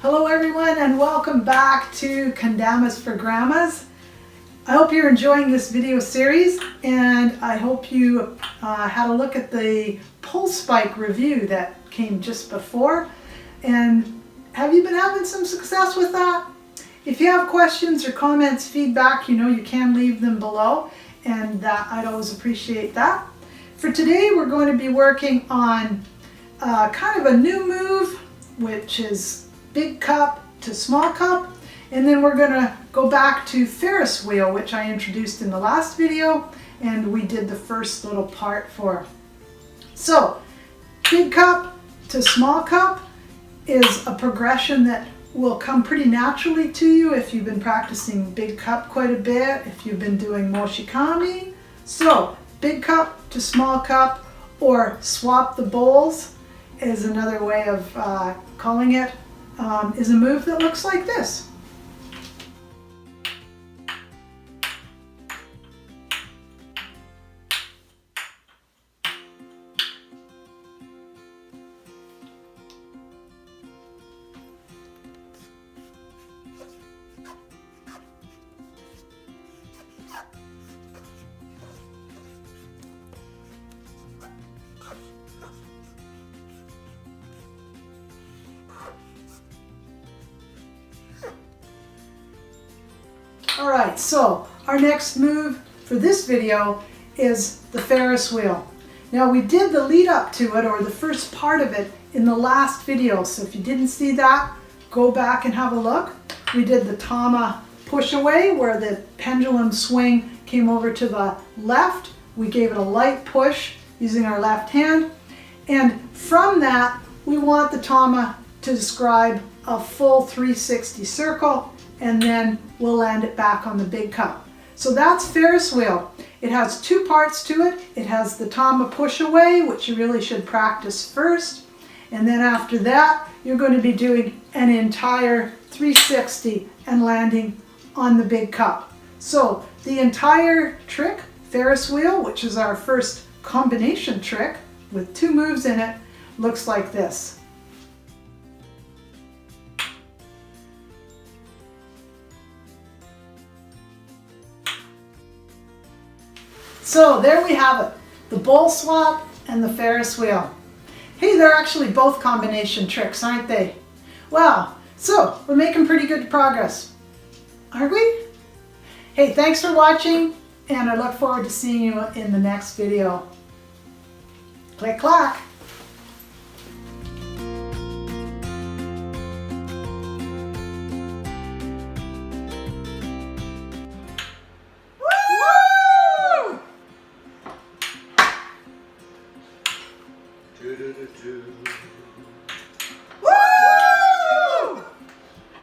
Hello everyone and welcome back to Kendamas for Grandmas. I hope you're enjoying this video series and I hope you had a look at the pull spike review that came just before. And have you been having some success with that? If you have questions or comments, feedback, you can leave them below and I'd always appreciate that. For today we're going to be working on kind of a new move, which is big cup to small cup, and then we're going to go back to Ferris Wheel, which I introduced in the last video and we did the first little part for. So big cup to small cup is a progression that will come pretty naturally to you if you've been practicing big cup quite a bit, if you've been doing moshikami. So big cup to small cup, or swap the bowls is another way of calling it. Is a move that looks like this. Alright, so our next move for this video is the Ferris wheel. Now we did the lead up to it, or the first part of it, in the last video, so if you didn't see that, go back and have a look. We did the tama push away where the pendulum swing came over to the left. We gave it a light push using our left hand, and from that we want the tama to describe a full 360 circle, and then we'll land it back on the big cup. So that's Ferris wheel. It has two parts to it. It has the tama push away, which you really should practice first. And then after that, you're going to be doing an entire 360 and landing on the big cup. So the entire trick, Ferris wheel, which is our first combination trick with two moves in it, looks like this. So there we have it, the bowl swap and the Ferris wheel. Hey, they're actually both combination tricks, aren't they? Wow, so we're making pretty good progress, aren't we? Hey, thanks for watching and I look forward to seeing you in the next video. Click clack.